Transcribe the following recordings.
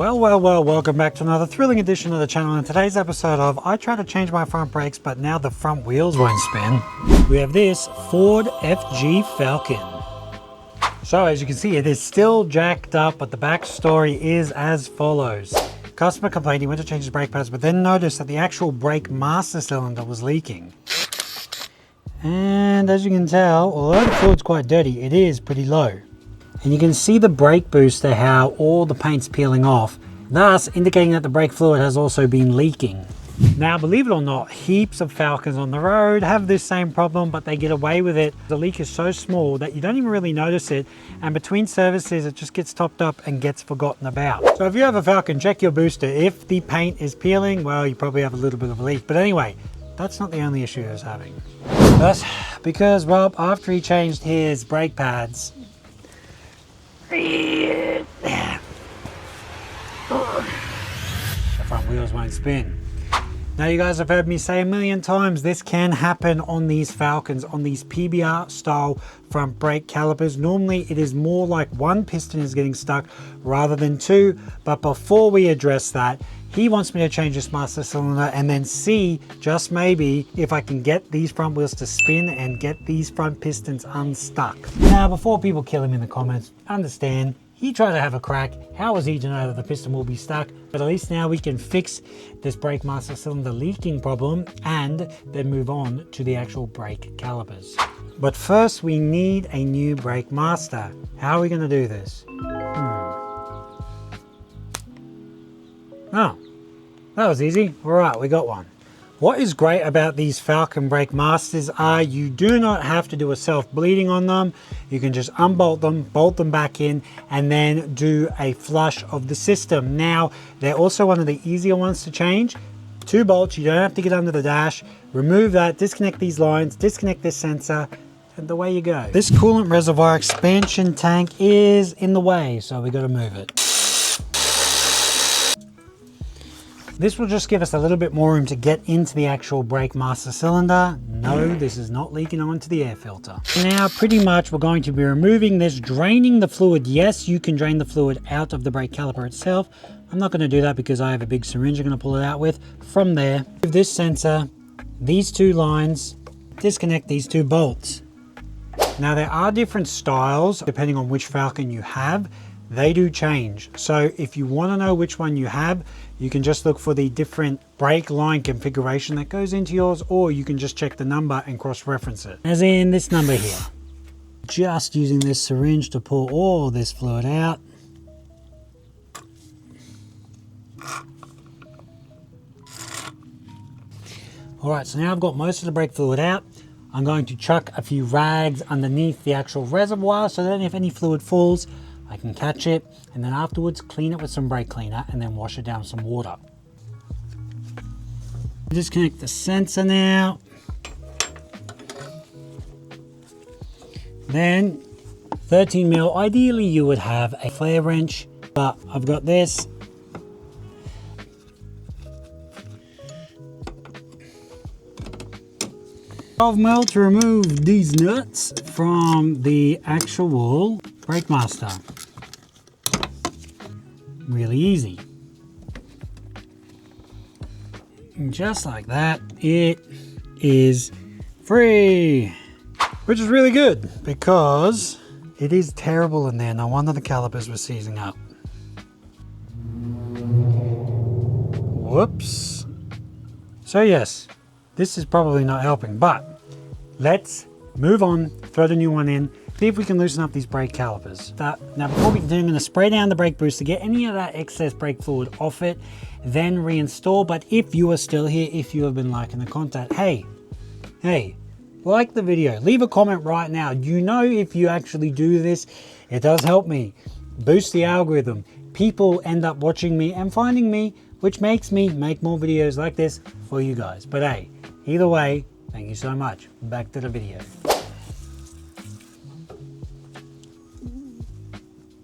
Well, welcome back to another thrilling edition of the channel. In today's episode of I try to change my front brakes, but now the front wheels won't spin. We have this Ford FG Falcon. So as you can see, it is still jacked up, but the backstory is as follows. Customer complained he went to change his brake pads, but then noticed that the actual brake master cylinder was leaking. And as you can tell, although the fluid's quite dirty, it is pretty low. And you can see the brake booster, how all the paint's peeling off, thus indicating that the brake fluid has also been leaking. Now, believe it or not, heaps of Falcons on the road have this same problem, but they get away with it. The leak is so small that you don't even really notice it, and between services it just gets topped up and gets forgotten about. So if you have a Falcon, check your booster. If the paint is peeling, well, you probably have a little bit of a leak. But anyway, that's not the only issue I was having. That's because Rob, after he changed his brake pads, the front wheels won't spin. Now, you guys have heard me say a million times, this can happen on these Falcons, on these PBR style front brake calipers. Normally it is more like one piston is getting stuck rather than two. But before we address that, he wants me to change this master cylinder and then see, just maybe, if I can get these front wheels to spin and get these front pistons unstuck. Now, before people kill him in the comments, understand, he tried to have a crack. How was he to know that the piston will be stuck? But at least now we can fix this brake master cylinder leaking problem and then move on to the actual brake calipers. But first we need a new brake master. How are we going to do this? Oh, that was easy. All right, we got one. What is great about these Falcon brake masters are you do not have to do a self-bleeding on them. You can just unbolt them, bolt them back in, and then do a flush of the system. Now, they're also one of the easier ones to change. 2 bolts, you don't have to get under the dash. Remove that, disconnect these lines, disconnect this sensor, and away you go. This coolant reservoir expansion tank is in the way, so we got to move it. This will just give us a little bit more room to get into the actual brake master cylinder. No, this is not leaking onto the air filter. Now, pretty much we're going to be removing this, draining the fluid. Yes, you can drain the fluid out of the brake caliper itself. I'm not going to do that because I have a big syringe I'm going to pull it out with. From there, with this sensor, these 2 lines, disconnect these 2 bolts. Now, there are different styles depending on which Falcon you have. They do change. So if you want to know which one you have, you can just look for the different brake line configuration that goes into yours, or you can just check the number and cross-reference it. As in this number here. Just using this syringe to pull all this fluid out. All right, so now I've got most of the brake fluid out. I'm going to chuck a few rags underneath the actual reservoir so that if any fluid falls, I can catch it, and then afterwards clean it with some brake cleaner and then wash it down with some water. Disconnect the sensor now. Then 13 mil, ideally you would have a flare wrench, but I've got this. $12 to remove these nuts from the actual brake master. Really easy. And just like that, it is free, which is really good because it is terrible in there. No wonder the calipers were seizing up. Whoops. So yes, this is probably not helping, but let's move on, throw the new one in, see if we can loosen up these brake calipers. Now, before we continue, I'm going to spray down the brake booster to get any of that excess brake fluid off it, then reinstall. But if you are still here, if you have been liking the content, hey, like the video, leave a comment right now. You know, if you actually do this, it does help me boost the algorithm. People end up watching me and finding me, which makes me make more videos like this for you guys. But hey, either way, thank you so much. Back to the video.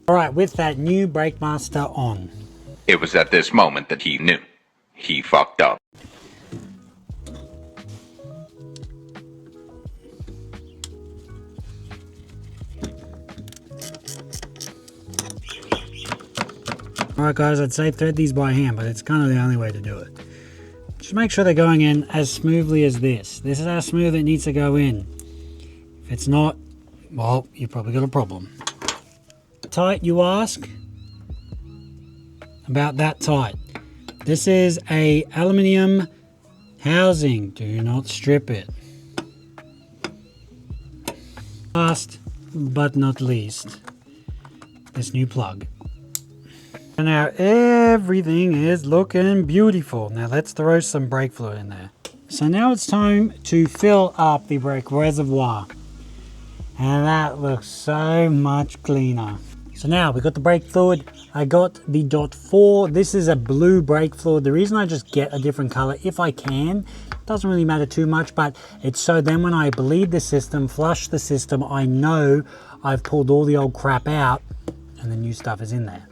All right, with that new brake master on. It was at this moment that he knew. He fucked up. Alright guys, I'd say thread these by hand, but it's kind of the only way to do it. Just make sure they're going in as smoothly as this. This is how smooth it needs to go in. If it's not, well, you've probably got a problem. Tight, you ask? About that tight. This is a aluminium housing. Do not strip it. Last but not least, this new plug. And now everything is looking beautiful. Now let's throw some brake fluid in there. So now it's time to fill up the brake reservoir. And that looks so much cleaner. So now we got the brake fluid. I got the .4. This is a blue brake fluid. The reason I just get a different color, if I can, doesn't really matter too much, but it's so then when I bleed the system, flush the system, I know I've pulled all the old crap out and the new stuff is in there.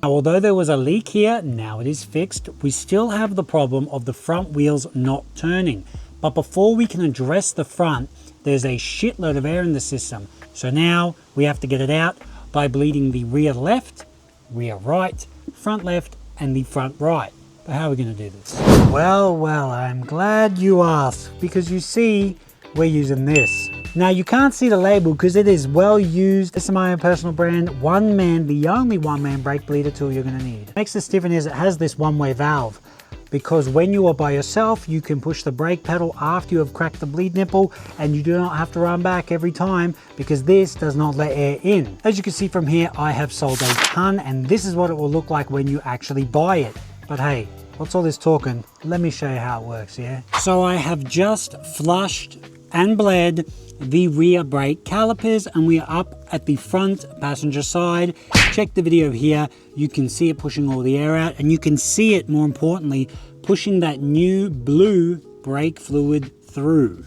Now, although there was a leak here, now it is fixed. We still have the problem of the front wheels not turning. But before we can address the front, there's a shitload of air in the system. So now we have to get it out by bleeding the rear left, rear right, front left, and the front right. But how are we going to do this? Well, I'm glad you asked, because you see, we're using this. Now you can't see the label because it is well used. This is my own personal brand, one man, the only one man brake bleeder tool you're going to need. What makes this different is it has this one-way valve, because when you are by yourself, you can push the brake pedal after you have cracked the bleed nipple, and you do not have to run back every time because this does not let air in. As you can see from here, I have sold a ton, and this is what it will look like when you actually buy it. But hey, what's all this talking? Let me show you how it works, yeah? So I have just flushed and bled the rear brake calipers, and we are up at the front passenger side. Check the video here. You can see it pushing all the air out, and you can see it, more importantly, pushing that new blue brake fluid through.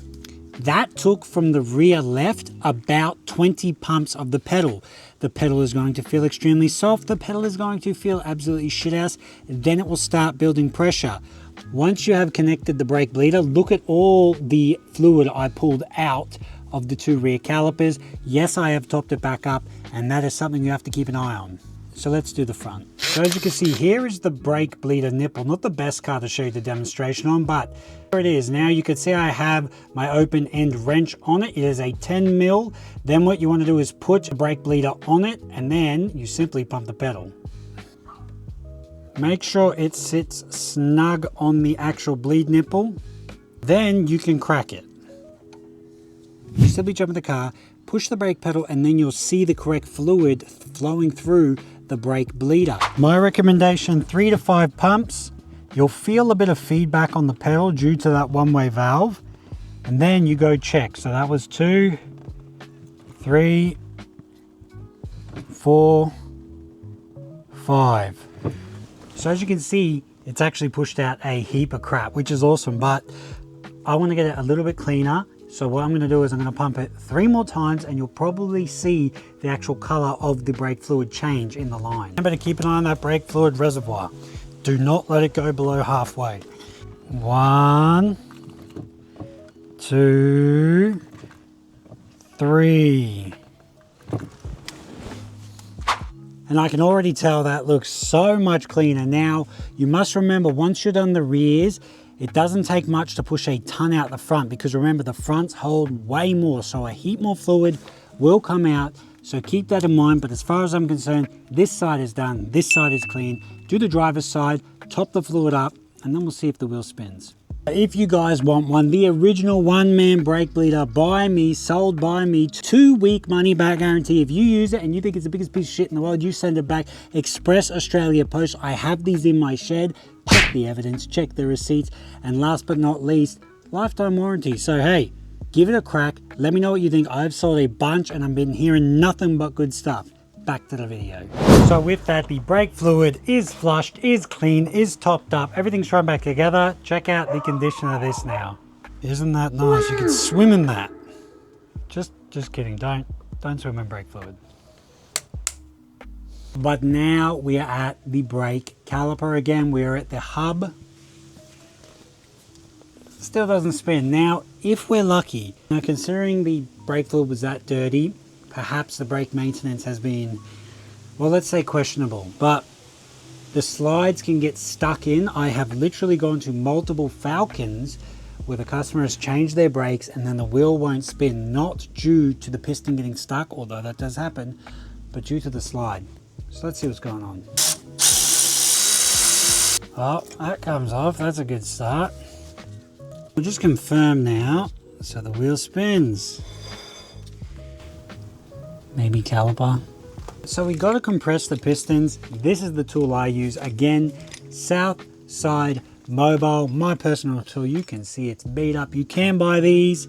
That took from the rear left about 20 pumps of the pedal. The pedal is going to feel extremely soft. The pedal is going to feel absolutely shit ass. Then it will start building pressure. Once you have connected the brake bleeder, look at all the fluid I pulled out of the two rear calipers. Yes, I have topped it back up, and that is something you have to keep an eye on. So let's do the front. So as you can see, here is the brake bleeder nipple. Not the best car to show you the demonstration on, but here it is. Now you can see I have my open end wrench on it. It is a 10 mil. Then what you want to do is put a brake bleeder on it, and then you simply pump the pedal. Make sure it sits snug on the actual bleed nipple. Then you can crack it. You simply jump in the car, push the brake pedal, and then you'll see the correct fluid flowing through the brake bleeder. My recommendation, 3 to 5 pumps. You'll feel a bit of feedback on the pedal due to that one-way valve. And then you go check. So that was 2, 3, 4, 5. So as you can see, it's actually pushed out a heap of crap, which is awesome, but I want to get it a little bit cleaner. So what I'm going to do is I'm going to pump it 3 more times, and you'll probably see the actual color of the brake fluid change in the line. Remember to keep an eye on that brake fluid reservoir. Do not let it go below halfway. 1, 2, 3. And I can already tell that looks so much cleaner. Now, you must remember, once you're done the rears, it doesn't take much to push a ton out the front, because remember, the fronts hold way more, so a heap more fluid will come out. So keep that in mind. But as far as I'm concerned, this side is done, this side is clean. Do the driver's side, top the fluid up, and then we'll see if the wheel spins. If you guys want one, the original one-man brake bleeder by me, sold by me, 2-week money-back guarantee. If you use it and you think it's the biggest piece of shit in the world, you send it back. Express Australia Post. I have these in my shed. Check the evidence, check the receipts, and last but not least, lifetime warranty. So hey, give it a crack. Let me know what you think. I've sold a bunch, and I've been hearing nothing but good stuff. Back to the video. So with that, the brake fluid is flushed, is clean, is topped up, everything's run back together. Check out the condition of this now. Isn't that nice? You can swim in that. Just kidding, don't swim in brake fluid. But now we are at the brake caliper again. We're at the hub. Still doesn't spin. Now, if we're lucky, now considering the brake fluid was that dirty, perhaps the brake maintenance has been well, let's say questionable, but the slides can get stuck in. I have literally gone to multiple Falcons where the customer has changed their brakes and then the wheel won't spin, not due to the piston getting stuck, although that does happen, but due to the slide. So let's see what's going on. Oh, that comes off. That's a good start. We'll just confirm now. So the wheel spins. Maybe caliper. So we got to compress the pistons. This is the tool I use. Again, Southside Mobile, my personal tool. You can see it's beat up. You can buy these,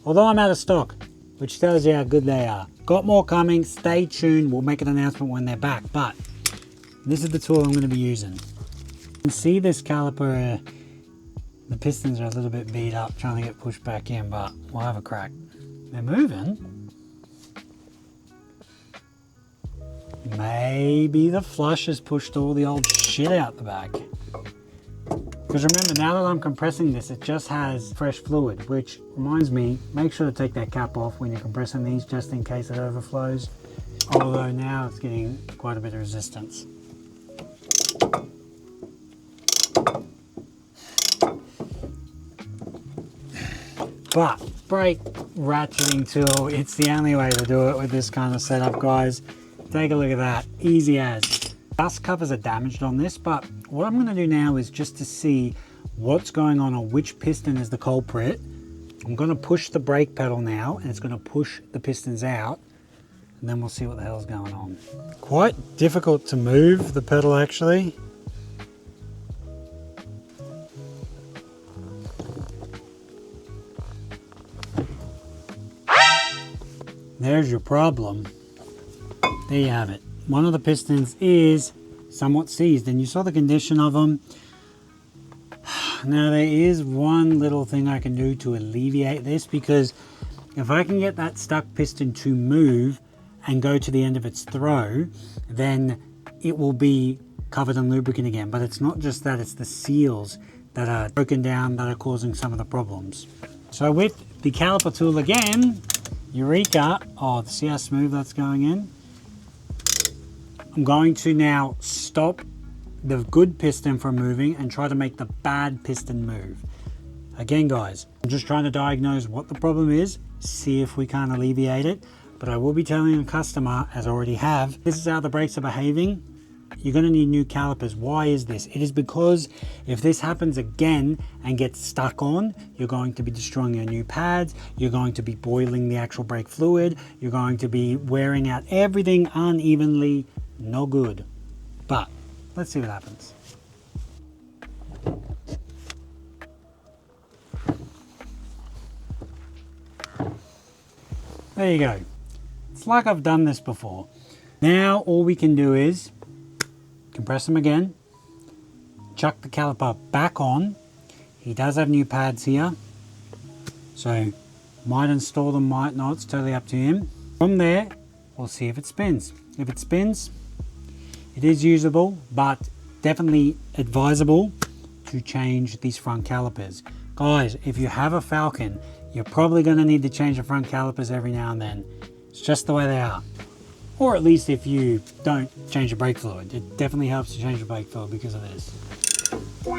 although I'm out of stock, which tells you how good they are. Got more coming. Stay tuned. We'll make an announcement when they're back. But this is the tool I'm going to be using. You can see this caliper, the pistons are a little bit beat up, trying to get pushed back in, but we'll have a crack. They're moving. Maybe the flush has pushed all the old shit out the back. Because remember, now that I'm compressing this, it just has fresh fluid, which reminds me, make sure to take that cap off when you're compressing these, just in case it overflows. Although now it's getting quite a bit of resistance. But brake ratcheting tool, it's the only way to do it with this kind of setup, guys. Take a look at that, easy as. Dust covers are damaged on this, but what I'm gonna do now is just to see what's going on which piston is the culprit. I'm gonna push the brake pedal now, and it's gonna push the pistons out, and then we'll see what the hell's going on. Quite difficult to move the pedal actually. There's your problem. There you have it. One of the pistons is somewhat seized, and you saw the condition of them. Now there is one little thing I can do to alleviate this, because if I can get that stuck piston to move and go to the end of its throw, then it will be covered in lubricant again. But it's not just that, it's the seals that are broken down that are causing some of the problems. So with the caliper tool again, Eureka, oh, see how smooth that's going in? I'm going to now stop the good piston from moving and try to make the bad piston move. Again, guys, I'm just trying to diagnose what the problem is, see if we can't alleviate it, but I will be telling a customer, as I already have, this is how the brakes are behaving. You're going to need new calipers. Why is this? It is because if this happens again and gets stuck on, you're going to be destroying your new pads, you're going to be boiling the actual brake fluid, you're going to be wearing out everything unevenly. No good. But let's see what happens. There you go. It's like I've done this before. Now all we can do is compress them again, chuck the caliper back on. He does have new pads here, so might install them, might not, it's totally up to him. From there, we'll see if it spins. If it spins, it is usable, but definitely advisable to change these front calipers. Guys, if you have a Falcon, you're probably going to need to change the front calipers every now and then. It's just the way they are. Or at least if you don't change the brake fluid. It definitely helps to change the brake fluid because of this. No.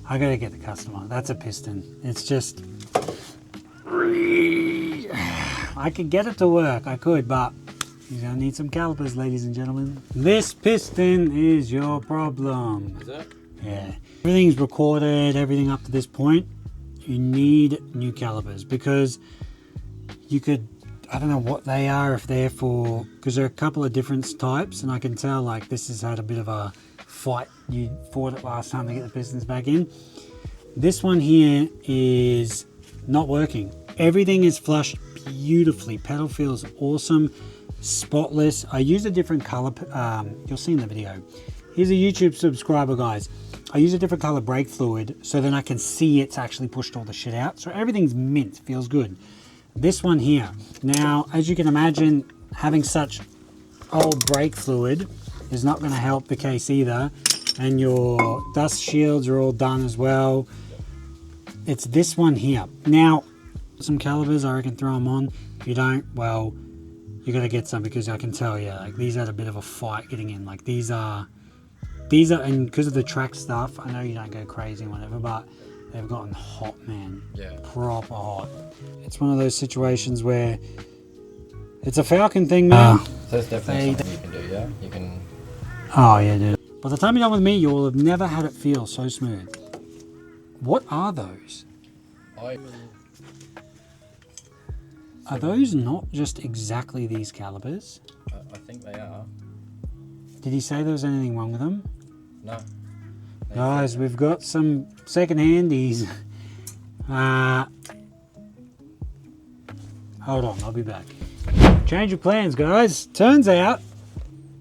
I gotta get the customer. That's a piston. It's just... I could get it to work, I could, but you're gonna need some calipers, ladies and gentlemen. This piston is your problem. Is that? Yeah. Everything's recorded, everything up to this point. You need new calipers because you could, I don't know what they are, if they're for, because there are a couple of different types, and I can tell like this has had a bit of a fight. You fought it last time to get the pistons back in. This one here is not working. Everything is flushed beautifully. Pedal feels awesome, spotless. I use a different color, you'll see in the video. Here's a YouTube subscriber, guys. I use a different color brake fluid so then I can see it's actually pushed all the shit out. So everything's mint, feels good. This one here, now as you can imagine, having such old brake fluid is not going to help the case either. And your dust shields are all done as well. It's this one here. Now, Some calipers, I reckon throw them on. If you don't, well, you got to get some, because I can tell you, like, these had a bit of a fight getting in. Like, these are, and because of the track stuff, I know you don't go crazy and whatever, but they've gotten hot, man. Yeah. Proper hot. It's one of those situations where it's a Falcon thing, man. So it's definitely something you can do, yeah? You can... Oh, yeah, dude. By the time you're done with me, you will have never had it feel so smooth. What are those? Are those not just exactly these calipers? I think they are. Did he say there was anything wrong with them? No. Guys, we've got some second handies. Hold on, I'll be back. Change of plans, guys. Turns out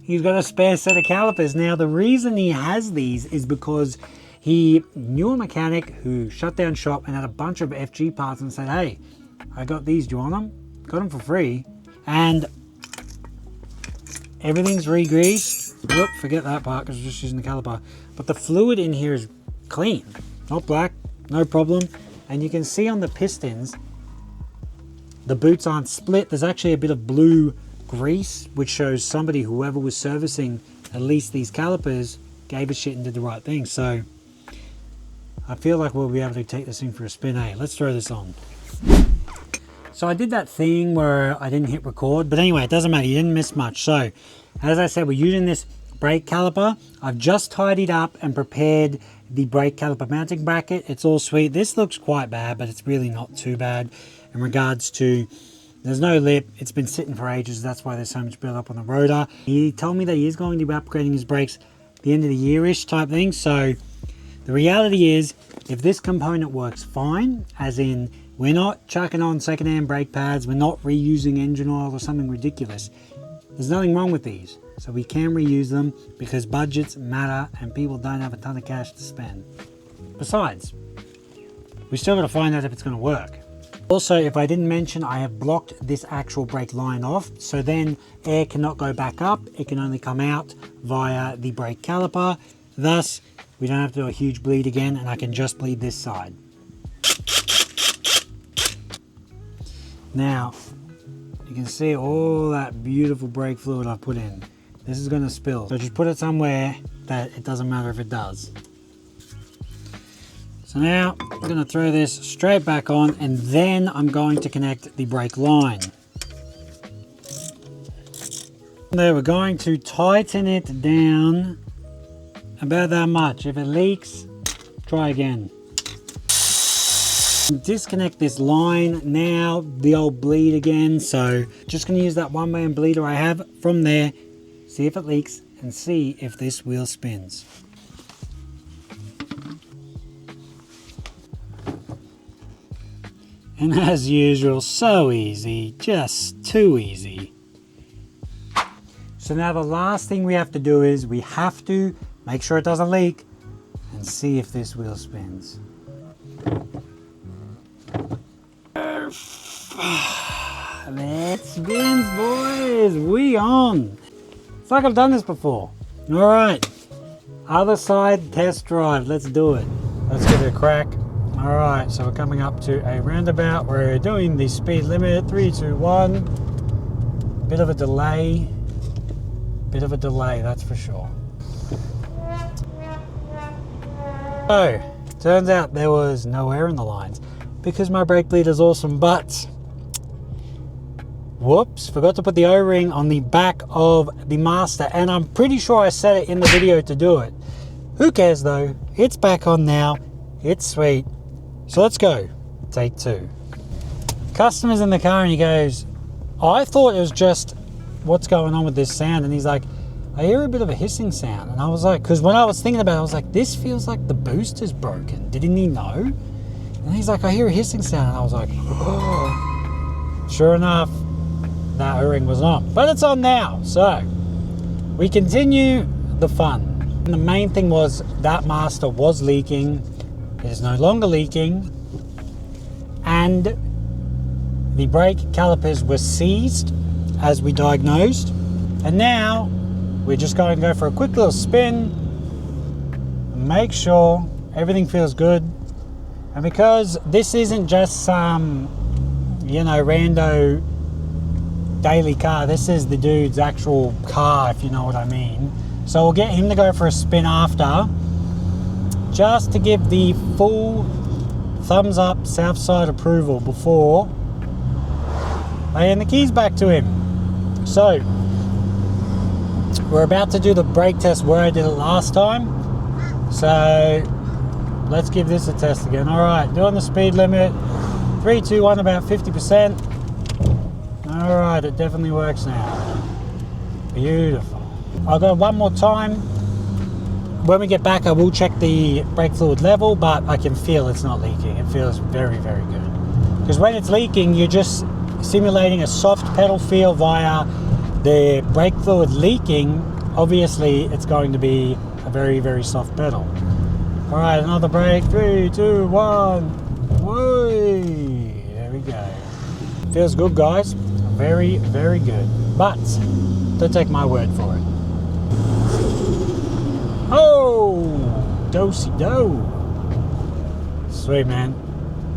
he's got a spare set of calipers. Now, the reason he has these is because he knew a mechanic who shut down shop and had a bunch of FG parts and said, hey, I got these, do you want them? Got them for free. And everything's re-greased. Whoop, forget that part because we're just using the caliper. But the fluid in here is clean, not black, no problem. And you can see on the pistons, the boots aren't split. There's actually a bit of blue grease, which shows somebody, whoever was servicing at least these calipers, gave a shit and did the right thing. So I feel like we'll be able to take this thing for a spin. Hey, let's throw this on. So I did that thing where I didn't hit record, but anyway, it doesn't matter, you didn't miss much. So as I said, we're using this brake caliper. I've just tidied up and prepared the brake caliper mounting bracket. It's all sweet. This looks quite bad, but it's really not too bad in regards to, there's no lip. It's been sitting for ages. That's why there's so much build up on the rotor. He told me that he is going to be upgrading his brakes at the end of the year-ish type thing. So the reality is, if this component works fine, as in we're not chucking on second-hand brake pads, we're not reusing engine oil or something ridiculous, there's nothing wrong with these. So we can reuse them because budgets matter and people don't have a ton of cash to spend. Besides, we still got to find out if it's going to work. Also, if I didn't mention, I have blocked this actual brake line off, so then air cannot go back up. It can only come out via the brake caliper. Thus, we don't have to do a huge bleed again, and I can just bleed this side. Now, you can see all that beautiful brake fluid I put in. This is going to spill, so just put it somewhere that it doesn't matter if it does. So now I'm going to throw this straight back on, and then I'm going to connect the brake line. There, we're going to tighten it down about that much. If it leaks, try again. Disconnect this line now, the old bleed again. So just going to use that one-man bleeder I have from there, see if it leaks and see if this wheel spins. And as usual, so easy, just too easy. So now the last thing we have to do is we have to make sure it doesn't leak and see if this wheel spins. That spins, boys. We on. It's like I've done this before. All right. Other side test drive. Let's do it. Let's give it a crack. All right. So we're coming up to a roundabout. We're doing the speed limit. 3, 2, 1. Bit of a delay. Bit of a delay, that's for sure. So, turns out there was no air in the lines because my brake bleed is awesome, but whoops, forgot to put the O-ring on the back of the master, and I'm pretty sure I set it in the video to do it. Who cares though? It's back on now. It's sweet. So let's go. Take 2. Customer's in the car and he goes, I thought it was just what's going on with this sound, and he's like, I hear a bit of a hissing sound. And I was like, because when I was thinking about it, I was like, this feels like the booster's broken. Didn't he know? And he's like, I hear a hissing sound. And I was like, oh. Sure enough, that O-ring was on, but it's on now. So we continue the fun. And the main thing was that master was leaking. It is no longer leaking, and the brake calipers were seized as we diagnosed, and now we're just going to go for a quick little spin, make sure everything feels good. And because this isn't just some you know, rando daily car. This is the dude's actual car, if you know what I mean. So we'll get him to go for a spin after, just to give the full thumbs up Southside approval before I hand the keys back to him. So we're about to do the brake test where I did it last time. So let's give this a test again. All right, doing the speed limit. 3, 2, 1, about 50%. All right, it definitely works now. Beautiful. I'll go one more time. When we get back, I will check the brake fluid level, but I can feel it's not leaking. It feels very, very good. Because when it's leaking, you're just simulating a soft pedal feel via the brake fluid leaking. Obviously, it's going to be a very, very soft pedal. All right, another brake. 3, 2, 1. Whoo! There we go. Feels good, guys. Very, very good. But don't take my word for it. Oh! Do-si-do. Sweet, man.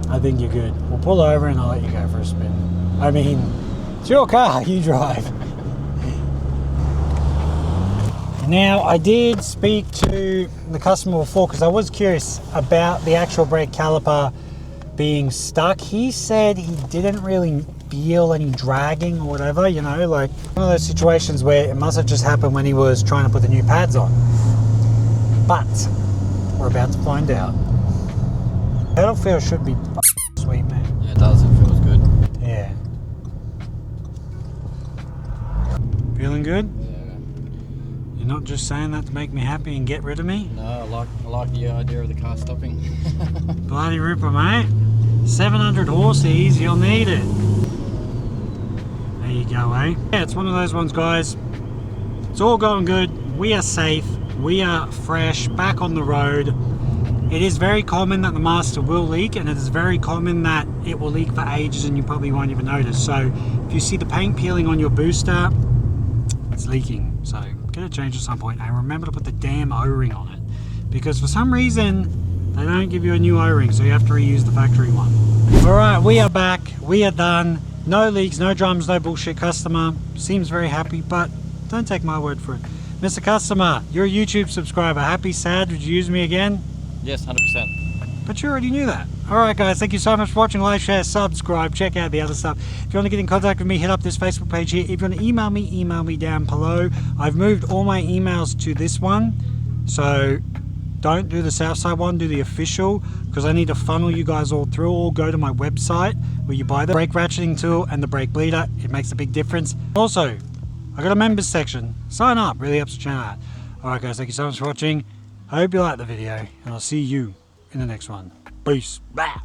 I think you're good. We'll pull over and I'll let you go for a spin. I mean, it's your car. You drive. Now, I did speak to the customer before because I was curious about the actual brake caliper being stuck. He said he didn't really feel any dragging or whatever, you know, like one of those situations where it must have just happened when he was trying to put the new pads on. But we're about to find out. Pedal feel should be sweet, man. Yeah, it does. It feels good. Yeah. Feeling good? Yeah. You're not just saying that to make me happy and get rid of me? No, I like the idea of the car stopping. Bloody ripper, mate. 700 horses, you'll need it. There you go, eh? Yeah, it's one of those ones, guys. It's all going good. We are safe. We are fresh, back on the road. It is very common that the master will leak, and it is very common that it will leak for ages and you probably won't even notice. So if you see the paint peeling on your booster, it's leaking. So get it changed at some point, and remember to put the damn O-ring on it, because for some reason they don't give you a new O-ring, so you have to reuse the factory one. All right, we are back. We are done. No leaks, no drums, no bullshit. Customer seems very happy, but don't take my word for it. Mr. Customer, you're a YouTube subscriber. Happy, sad, would you use me again? Yes, 100%. But you already knew that. Alright guys, thank you so much for watching. Like, share, subscribe, check out the other stuff. If you want to get in contact with me, hit up this Facebook page here. If you want to email me down below. I've moved all my emails to this one, so don't do the Southside one, do the official, because I need to funnel you guys all through. Or go to my website where you buy the brake ratcheting tool and the brake bleeder. It makes a big difference. Also, I got a members section. Sign up, really helps the channel out. Alright guys, thank you so much for watching. I hope you liked the video, and I'll see you in the next one. Peace. Bye.